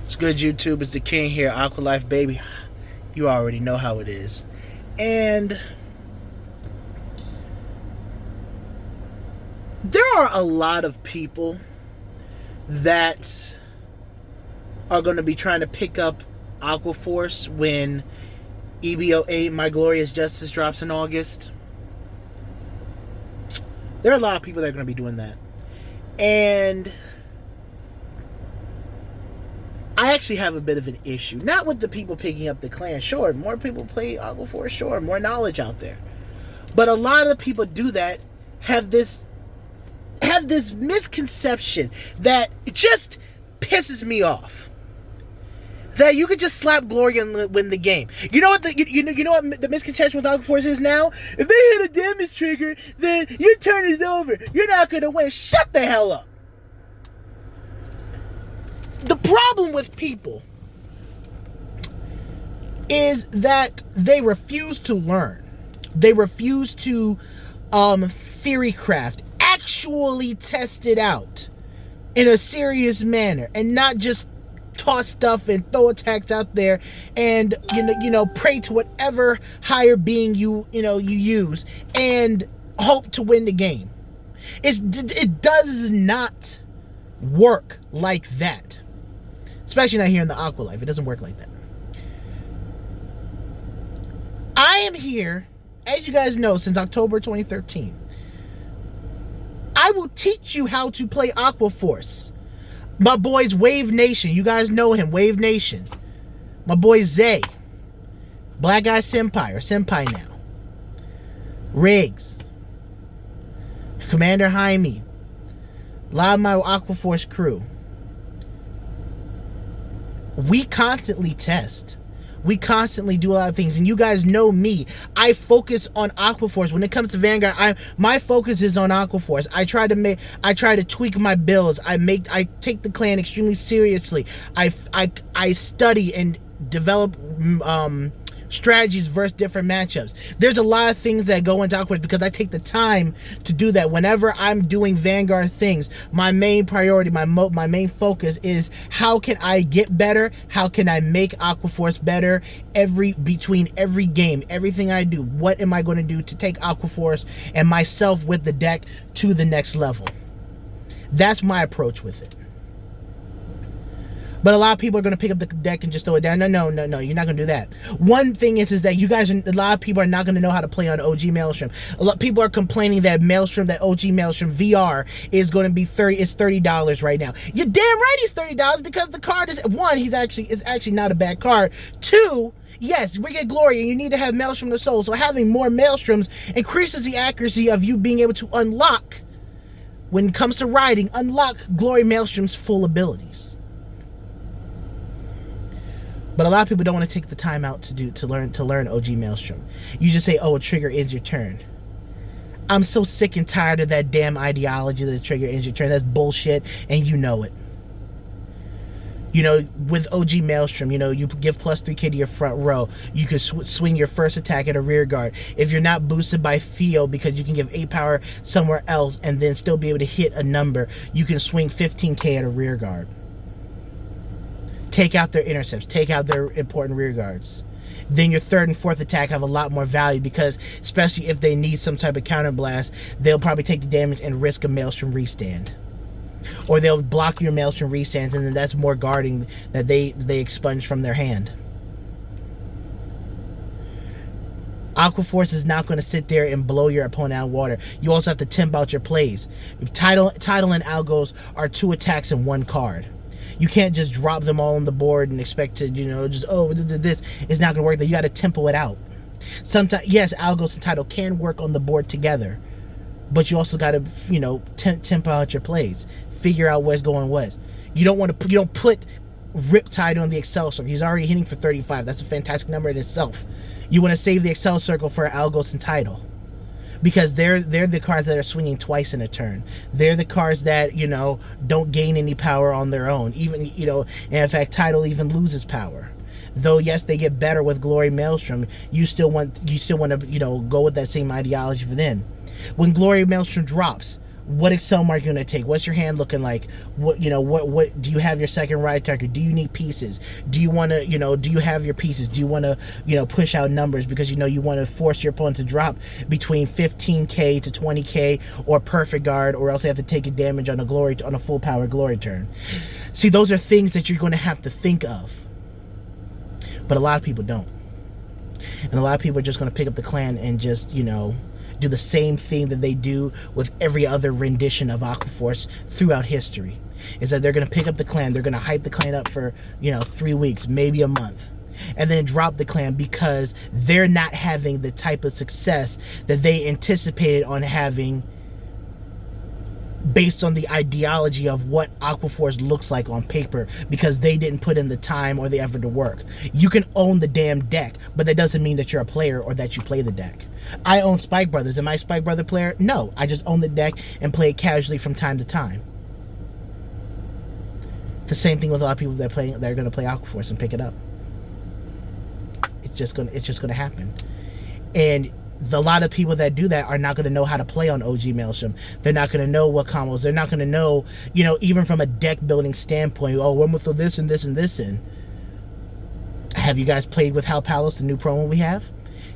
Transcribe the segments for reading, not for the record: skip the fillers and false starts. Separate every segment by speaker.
Speaker 1: It's good, YouTube. It's the King here, Aqua Life, baby. You already know how it is. And there are a lot of people that are going to be trying to pick up Aqua Force when EBO 8 My Glorious Justice drops in August. There are a lot of people that are going to be doing that. And I actually have a bit of an issue. Not with the people picking up the clan. Sure, more people play Aqua Force. Sure, more knowledge out there. But a lot of the people do that have this misconception that it just pisses me off. That you could just slap Glory and win the game. You know what you know what the misconception with Aqua Force is now? If they hit a damage trigger, then your turn is over. You're not gonna win. Shut the hell up. The problem with people is that they refuse to learn. They refuse to theory craft, actually test it out in a serious manner, and not just toss stuff and throw attacks out there and pray to whatever higher being you use and hope to win the game. It does not work like that. Especially not here in the Aqua Life. It doesn't work like that. I am here, as you guys know, since October 2013. I will teach you how to play Aqua Force. My boys Wave Nation. You guys know him, Wave Nation. My boy Zay. Black Guy Senpai, or Senpai now. Riggs. Commander Jaime. A lot of my Aqua Force crew. We constantly test. We constantly do a lot of things. And you guys know me. I focus on Aqua Force. When it comes to Vanguard, my focus is on Aqua Force. I try to tweak my builds. I take the clan extremely seriously. I study and develop strategies versus different matchups. There's a lot of things that go into Aqua Force because I take the time to do that. Whenever I'm doing Vanguard things, my main priority, my main focus is how can I get better? How can I make Aqua Force better between every game? Everything I do, what am I going to do to take Aqua Force and myself with the deck to the next level? That's my approach with it. But a lot of people are going to pick up the deck and just throw it down. No, you're not going to do that. One thing is that a lot of people are not going to know how to play on OG Maelstrom. A lot of people are complaining that OG Maelstrom VR is going to be $30 right now. You're damn right it's $30 because the card is, one, is actually not a bad card. Two, yes, we get Glory and you need to have Maelstrom the Soul. So having more Maelstroms increases the accuracy of you being able to unlock, when it comes to riding, unlock Glory Maelstrom's full abilities. But a lot of people don't want to take the time out to learn OG Maelstrom. You just say, oh, a trigger ends your turn. I'm so sick and tired of that damn ideology that a trigger ends your turn. That's bullshit, and you know it. With OG Maelstrom, you give +3k to your front row. You can swing your first attack at a rear guard. If you're not boosted by Theo, because you can give 8 power somewhere else and then still be able to hit a number, you can swing 15k at a rear guard. Take out their intercepts, take out their important rear guards. Then your third and fourth attack have a lot more value because, especially if they need some type of counter blast, they'll probably take the damage and risk a Maelstrom restand. Or they'll block your Maelstrom restands, and then that's more guarding that they expunge from their hand. Aqua Force is not going to sit there and blow your opponent out of water. You also have to temp out your plays. Tidal and Algos are 2 attacks in 1 card. You can't just drop them all on the board and expect to, this is not going to work. You got to tempo it out. Sometimes, yes, Algos and Tidal can work on the board together, but you also got to, tempo out your plays. Figure out where's going what. You don't put Riptide on the Excel Circle. He's already hitting for 35. That's a fantastic number in itself. You want to save the Excel Circle for Algos and Tidal, because they're the cards that are swinging twice in a turn. They're the cards that don't gain any power on their own. Even and in fact, Tidal even loses power. Though yes, they get better with Glory Maelstrom. You still want to go with that same ideology for them. When Glory Maelstrom drops, What Excel mark you're gonna take? What's your hand looking like? What what do you have your second ride target? Do you need pieces? Do you want to do you have your pieces? Do you want to push out numbers because you want to force your opponent to drop between 15k to 20k or perfect guard, or else they have to take a damage on a full power glory turn. See, those are things that you're going to have to think of, but a lot of people don't, and a lot of people are just going to pick up the clan and just do the same thing that they do with every other rendition of Aquaforce throughout history. Is that they're going to pick up the clan, they're going to hype the clan up for 3 weeks, maybe a month, and then drop the clan because they're not having the type of success that they anticipated on having based on the ideology of what Aquaforce looks like on paper, because they didn't put in the time or the effort to work. You can own the damn deck, but that doesn't mean that you're a player or that you play the deck. I own Spike Brothers. Am I a Spike Brother player? No, I just own the deck and play it casually from time to time. The same thing with a lot of people that are going to play Aquaforce and pick it up. It's just gonna happen. And a lot of people that do that are not going to know how to play on OG Maelstrom. They're not going to know what combos. They're not going to know, even from a deck building standpoint, oh, when we'll throw this and this and this in. Have you guys played with Hal Palos, the new promo we have?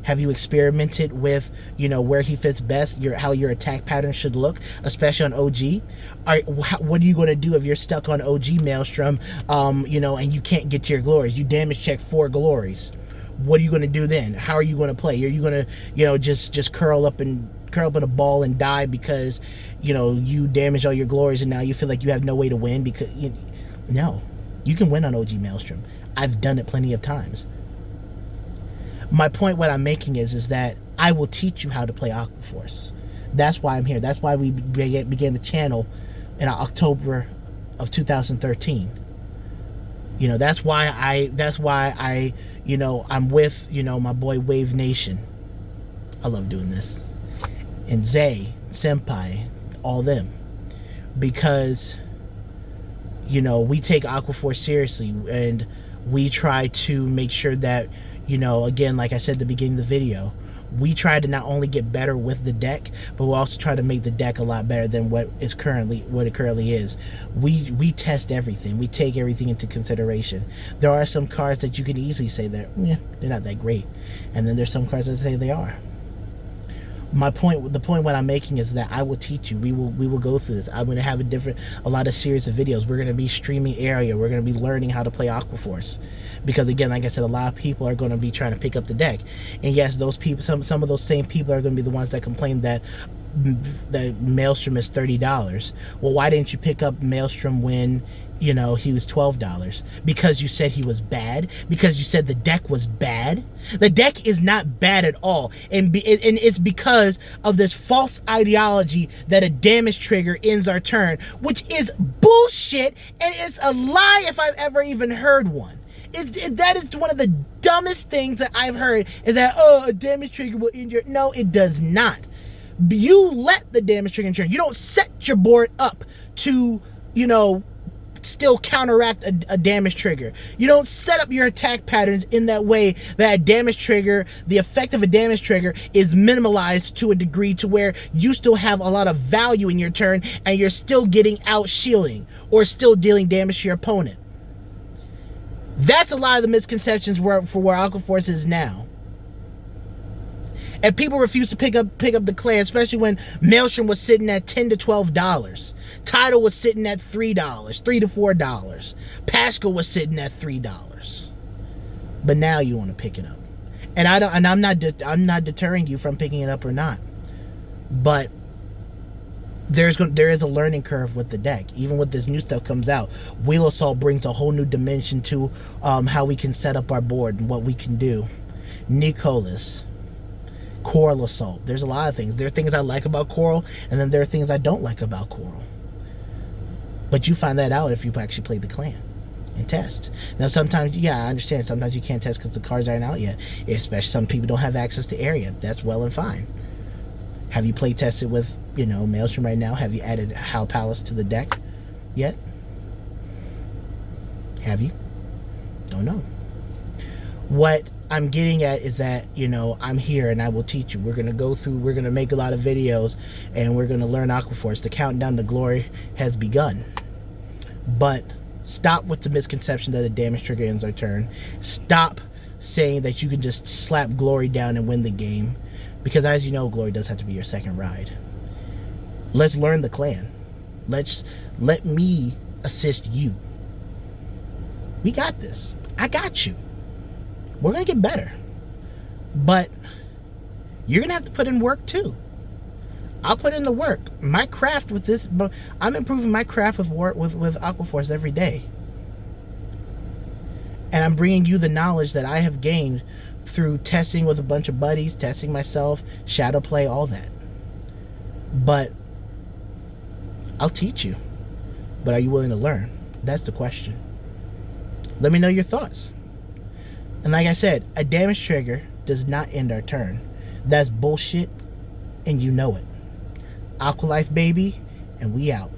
Speaker 1: Have you experimented with, where he fits best, how your attack pattern should look, especially on OG? What are you going to do if you're stuck on OG Maelstrom, and you can't get to your glories? You damage check 4 glories. What are you going to do then? How are you going to play? Are you going to, just curl up in a ball and die because, you damaged all your glories and now you feel like you have no way to win? Because, no, you can win on OG Maelstrom. I've done it plenty of times. My point, what I'm making is that I will teach you how to play Aquaforce. That's why I'm here. That's why we began the channel in October of 2013. That's why I I'm with, my boy Wave Nation. I love doing this. And Zay, Senpai, all them. Because, we take Aquaforce seriously, and we try to make sure that, again, like I said at the beginning of the video, we try to not only get better with the deck, but we also try to make the deck a lot better than what it currently is. We test everything. We take everything into consideration. There are some cards that you can easily say they're not that great, and then there's some cards that say they are. The point what I'm making is that I will teach you. We will go through this. I'm going to have a lot of series of videos. We're going to be streaming area. We're going to be learning how to play Aquaforce, because again, like I said, a lot of people are going to be trying to pick up the deck, and yes, those people, some of those same people are going to be the ones that complain that Maelstrom is $30. Well, why didn't you pick up Maelstrom when he was $12? Because you said he was bad? Because you said the deck was bad? The deck is not bad at all, and it's because of this false ideology that a damage trigger ends our turn, which is bullshit, and it's a lie if I've ever even heard one. That is one of the dumbest things that I've heard, is that, oh, a damage trigger will end your... No, it does not. You let the damage trigger turn. You don't set your board up to, still counteract a damage trigger. You don't set up your attack patterns in that way that a damage trigger, the effect of a damage trigger, is minimalized to a degree to where you still have a lot of value in your turn and you're still getting out shielding or still dealing damage to your opponent. That's a lot of the misconceptions for where Aquaforce is now. And people refuse to pick up the clan, especially when Maelstrom was sitting at $10 to $12. Tidal was sitting at $3, $3 to $4. Pascal was sitting at $3. But now you want to pick it up. And I'm not deterring you from picking it up or not. But there is a learning curve with the deck. Even with this new stuff comes out, Wheel Assault brings a whole new dimension to how we can set up our board and what we can do. Nicholas, Coral Assault. There's a lot of things. There are things I like about Coral, and then there are things I don't like about Coral. But you find that out if you actually play the clan and test. Now, sometimes, I understand. Sometimes you can't test because the cards aren't out yet. Especially some people don't have access to area. That's well and fine. Have you play tested with, Maelstrom right now? Have you added Hal Palace to the deck yet? Have you? Don't know. What I'm getting at is that, you know, I'm here and I will teach you. We're going to go through, we're going to make a lot of videos, and we're going to learn Aquaforce. The countdown to glory has begun. But stop with the misconception that a damage trigger ends our turn. Stop saying that you can just slap glory down and win the game. Because as you know, glory does have to be your second ride. Let's learn the clan. Let me assist you. We got this. I got you. We're going to get better. But you're going to have to put in work too. I'll put in the work. My craft with this, but I'm improving my craft with Aquaforce every day. And I'm bringing you the knowledge that I have gained through testing with a bunch of buddies, testing myself, shadow play, all that. But I'll teach you. But are you willing to learn? That's the question. Let me know your thoughts. And like I said, a damage trigger does not end our turn. That's bullshit, and you know it. Aqua Life, baby, and we out.